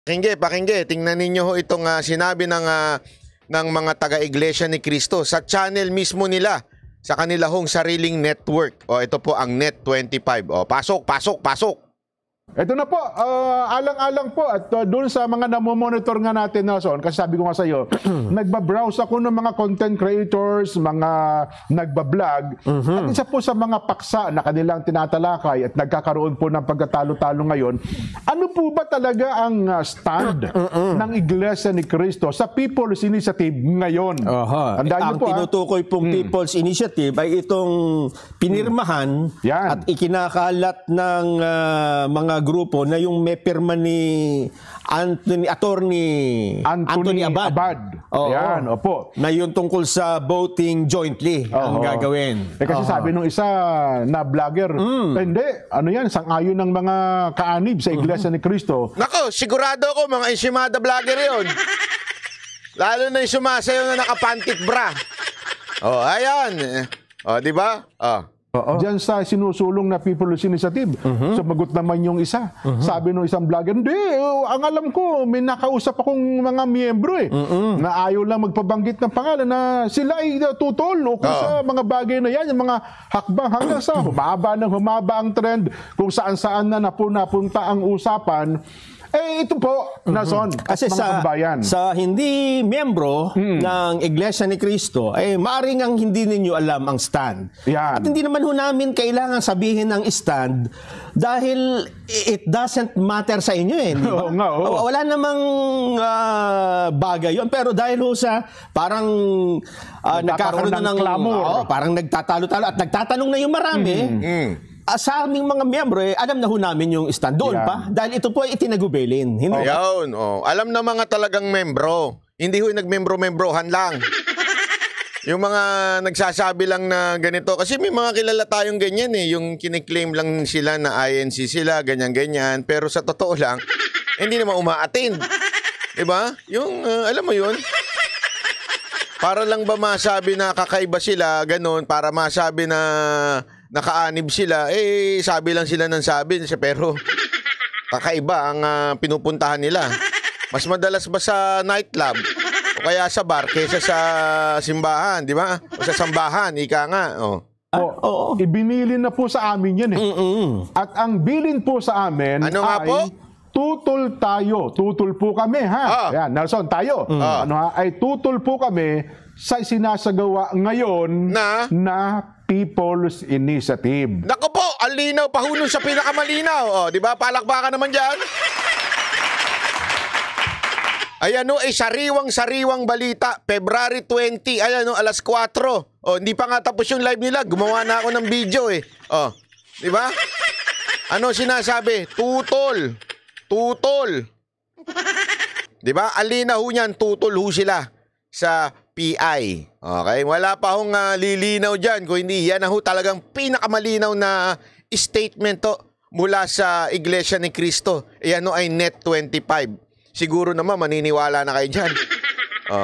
Pakingge, tingnan ninyo ho itong sinabi ng mga taga-Iglesia ni Cristo sa channel mismo nila, sa kanila hong sariling network. O ito po ang Net25. O pasok. Ito na po, alang-alang po at doon sa mga namomonitor nga natin, Nelson, kasi sabi ko nga sa iyo, nagbabrowse ako ng mga content creators, mga nagbablog, at isa po sa mga paksa na kanilang tinatalakay at nagkakaroon po ng pagkatalo-talo ngayon, ano po ba talaga ang stand ng Iglesia ni Cristo sa People's Initiative ngayon? Ang tinutukoy pong People's Initiative ay itong pinirmahan at ikinakalat ng mga grupo na yung may pirma ni Attorney Abad. Yan, opo. Na yun tungkol sa voting jointly ang gagawin. Kasi sabi nung isa na vlogger, hindi, ano yan, sang-ayon ng mga kaanib sa Iglesia ni Cristo. Nako, sigurado ako mga insimada vlogger yun. Lalo na yung sumasayaw na nakapantik bra. Ayan. Di ba? Diyan sa sinusulong na People's Initiative. Sumagot naman yung isa. Sabi nung isang vlogger, hindi, ang alam ko, may nakausap akong mga miyembro na ayaw lang magpabanggit ng pangalan na sila ay tutol o kung sa mga bagay na yan, yung mga hakbang hanggang sa humaba ang trend kung saan-saan na napunta ang usapan. Ito po, Nason, kasi sa hindi miyembro ng Iglesia ni Cristo, maaring ang hindi ninyo alam ang stand. Yan. At hindi naman ho namin kailangan sabihin ang stand dahil it doesn't matter sa inyo di ba? Wala namang bagay yun. Pero dahil ho sa parang nagkakaroon na ng clamor, parang nagtatalo-talo at nagtatanong na yung marami, sa aming mga miyembro, alam na ho namin yung stand doon pa. Dahil ito po ay itinagubelin. Ayun, alam na mga talagang membro. Hindi ho nagmembro-membrohan lang. Yung mga nagsasabi lang na ganito. Kasi may mga kilala tayong ganyan yung kiniklaim lang sila na INC sila, ganyan-ganyan. Pero sa totoo lang, hindi naman umaattend. Diba? Yung, alam mo yun? Para lang ba masabi na kakaiba sila, ganun, para masabi na nakaanib sila, sabi lang sila ng sabi, pero kakaiba ang pinupuntahan nila. Mas madalas ba sa nightclub o kaya sa bar kaysa sa simbahan, di ba? O sa sambahan, ika nga. Ibinilin na po sa amin yan At ang bilin po sa amin tutol tayo. Tutol po kami, ha? Yan, Nelson, tayo. Ay tutol po kami sa sinasagawa ngayon na People's Initiative. Naku po, ang linaw, pahulong sa pinakamalinaw. Di ba? Palakpakan naman dyan. Ayan sariwang-sariwang balita. February 20, ayan alas 4. Hindi pa nga tapos yung live nila. Gumawa na ako ng video Di ba? Ano sinasabi? Tutol. Di ba? Ang linaw niyan, tutol sila sa PI. Okay? Wala pa hong lilinaw dyan. Kung hindi, yan talagang pinakamalinaw na statement mula sa Iglesia ni Cristo. Yan ay Net25. Siguro naman maniniwala na kayo dyan.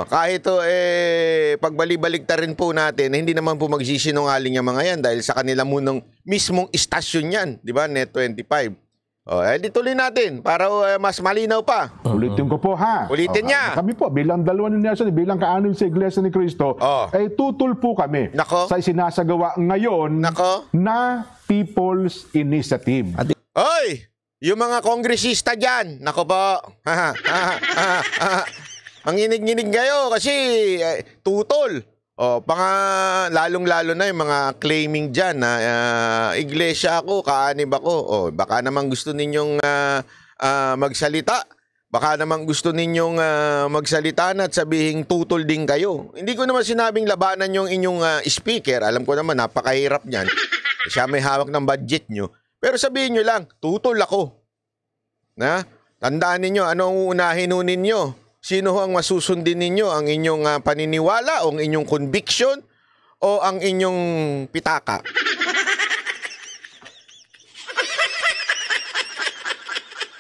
Kahit pagbalik-balik ta rin po natin, hindi naman po magsisinungaling yung mga yan dahil sa kanila munang mismong istasyon yan. Di ba? Net25. Tuloy natin para mas malinaw pa. Ulitin ko po, ha? Ulitin niya. Kami po, bilang dalawa ni Nelson, bilang kaanib sa Iglesia ni Cristo, tutol po kami sa sinasagawa ngayon na People's Initiative. Oy! Yung mga kongresista dyan, nako po. Manginig-nginig kayo kasi tutol. Lalong-lalo na yung mga claiming dyan na iglesia ako, kaanib ako. Baka naman gusto ninyong magsalita. Baka naman gusto ninyong magsalita na at sabihing tutol din kayo. Hindi ko naman sinabing labanan yung inyong speaker. Alam ko naman, napakahirap niyan. Siya may hawak ng budget nyo. Pero sabihin nyo lang, tutol ako. Tandaan ninyo, ano ang uunahin ninyo? Sino ang masusundin ninyo? Ang inyong paniniwala o ang inyong conviction o ang inyong pitaka?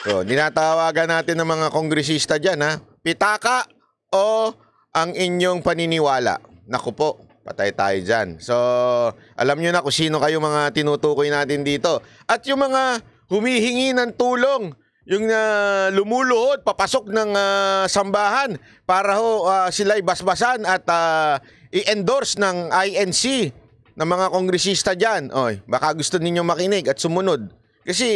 Dinatawagan natin ng mga kongresista dyan, pitaka o ang inyong paniniwala? Naku po, patay tayo dyan. So, alam nyo na kung sino kayo mga tinutukoy natin dito. At yung mga humihingi ng tulong, yung lumuluhod, papasok ng sambahan para sila'y basbasan at i-endorse ng INC ng mga kongresista dyan. Oy, baka gusto ninyo makinig at sumunod. Kasi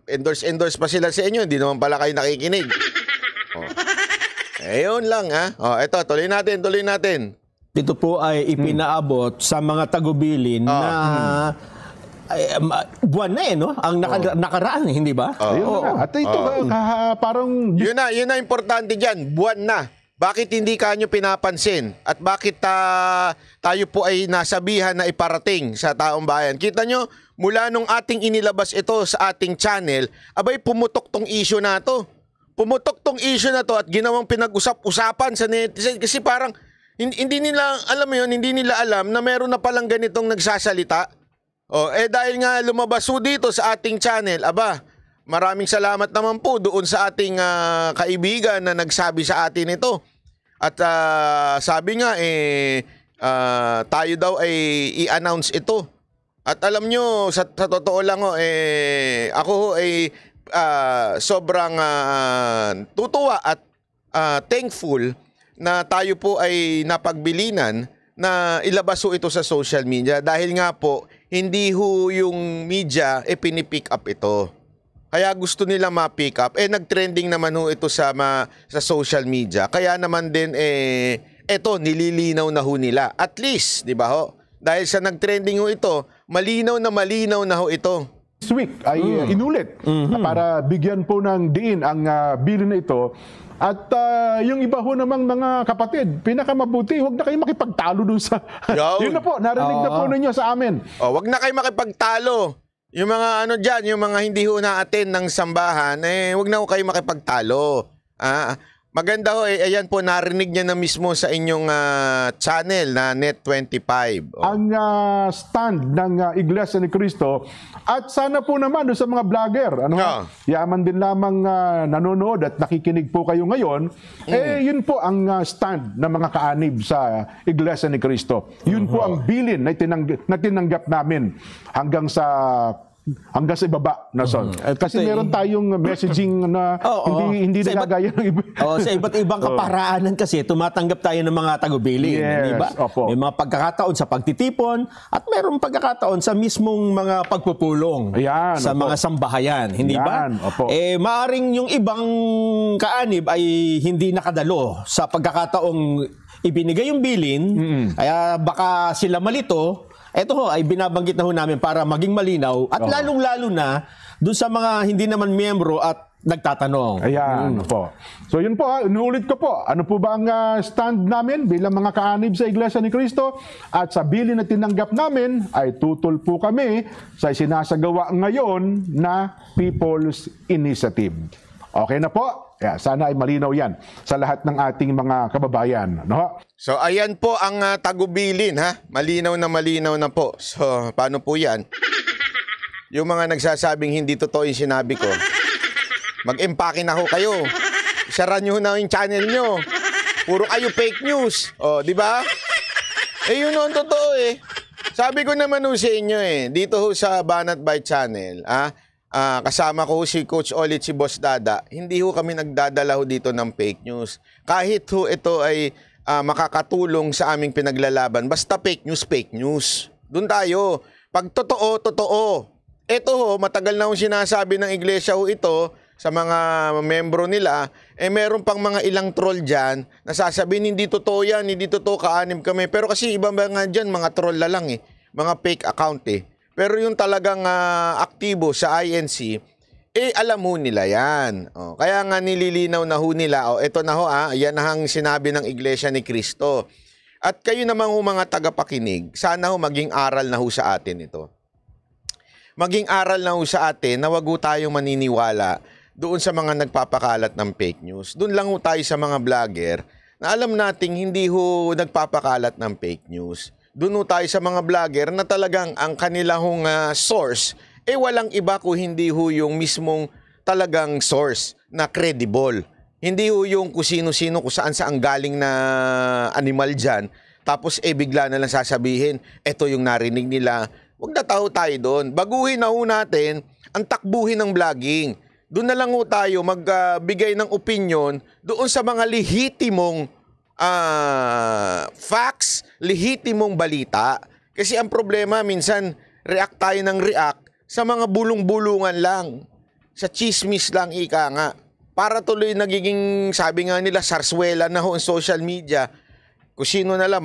endorse pa sila sa inyo, hindi naman pala kayo nakikinig. Ayun lang eto, tuloy natin. Ito po ay ipinaabot sa mga tagubilin na buwan na no? Ang nakaraan, hindi ba? Ayun na. At ito, parang... Yun na importante dyan, buwan na. Bakit hindi kanyo pinapansin? At bakit tayo po ay nasabihan na iparating sa taong bayan? Kita nyo, mula nung ating inilabas ito sa ating channel, abay pumutok tong issue na to. Pumutok tong issue na to at ginawang pinag-usap-usapan sa netizen. Kasi parang, hindi nila, alam mo yun, hindi nila alam na meron na palang ganitong nagsasalita. Dahil nga lumabas dito sa ating channel, maraming salamat naman po doon sa ating kaibigan na nagsabi sa atin ito. At sabi nga, tayo daw ay i-announce ito. At alam nyo, sa totoo lang, ako ay sobrang tutuwa at thankful na tayo po ay napagbilinan na ilabas ito sa social media. Dahil nga po, hindi yung media pinipick up ito. Kaya gusto nila ma-pick up. Nag-trending naman ito sa social media. Kaya naman din, ito, nililinaw na nila. At least, di ba dahil sa nag-trending ito, malinaw na ito. This week ay inulit para bigyan po ng diin ang bilin na ito. At yung iba ho namang mga kapatid, pinakamabuti, huwag na kayo makipagtalo dun sa... Yun na po, narinig na po ninyo sa amin. Huwag na kayo makipagtalo. Yung mga dyan, yung mga hindi ho na-attend ng sambahan, huwag na ho kayo makipagtalo. Maganda ho, ayan po, narinig niya na mismo sa inyong channel na Net25. Ang stand ng Iglesia ni Cristo. At sana po naman doon sa mga vlogger, yaman din lamang nanonood at nakikinig po kayo ngayon, yun po ang stand ng mga kaanib sa Iglesia ni Cristo. Yun po ang bilin na tinanggap namin hanggang sa ibaba na son. Kasi meron tayong messaging na hindi nagagaya ng iba. Sa iba't ibang kaparaanan kasi tumatanggap tayo ng mga tagubilin, di ba? May mga pagkakataon sa pagtitipon at mayroong pagkakataon sa mismong mga pagpupulong sa mga sambahayan, hindi ba? Maaring yung ibang kaanib ay hindi nakadalo sa pagkakataong ibinigay yung bilin, kaya baka sila malito. Ito ay binabanggit na namin para maging malinaw at lalong-lalo na doon sa mga hindi naman miyembro at nagtatanong. Ayan po. So yun po, inuulit ko po. Ano po ba ang stand namin bilang mga kaanib sa Iglesia ni Cristo? At sa bilin na tinanggap namin ay tutol po kami sa sinasagawa ngayon na People's Initiative. Okay na po? Sana ay malinaw yan sa lahat ng ating mga kababayan. No? So ayan po ang tagubilin Malinaw na po. So paano po yan? Yung mga nagsasabing hindi totoo yung sinabi ko, mag-empake na ho kayo. Isara nyo na yung channel nyo. Puro kayo fake news. Di ba? Yun ang totoo Sabi ko naman sa inyo dito ho sa Banat by Channel, kasama ko si Coach Olit, si Boss Dada, hindi ho kami nagdadala dito ng fake news. Kahit ho ito ay makakatulong sa aming pinaglalaban, basta fake news. Doon tayo. Pag totoo. Ito ho, matagal na ho sinasabi ng iglesia ho ito sa mga membro nila, meron pang mga ilang troll dyan na sasabihin, hindi totoo yan, hindi totoo, kaanib kami. Pero kasi iba nga dyan, mga troll na lang mga fake account Pero yung talagang aktibo sa INC, alam mo nila yan. Kaya nga nililinaw na ho nila, ito na ho, yan ang sinabi ng Iglesia ni Cristo. At kayo namang mga tagapakinig, sana ho maging aral na ho sa atin ito. Maging aral na ho sa atin na wag ho tayong maniniwala doon sa mga nagpapakalat ng fake news. Doon lang ho tayo sa mga vlogger na alam nating hindi ho nagpapakalat ng fake news. Doon tayo sa mga vlogger na talagang ang kanilang source walang iba kung hindi ho yung mismong talagang source na credible. Hindi ho yung kung sino-sino, kung saan galing na animal dyan. Tapos bigla na lang sasabihin, eto yung narinig nila. Huwag na tayo doon. Baguhin na ho natin ang takbuhin ng vlogging. doon na lang ho tayo magbigay ng opinion doon sa mga lehitimong facts, lehitimong balita. Kasi ang problema, minsan, react tayo ng react sa mga bulong-bulungan lang. Sa chismis lang, ika nga. Para tuloy nagiging, sabi nga nila, sarswela na ho ang social media. Kung sino na lang,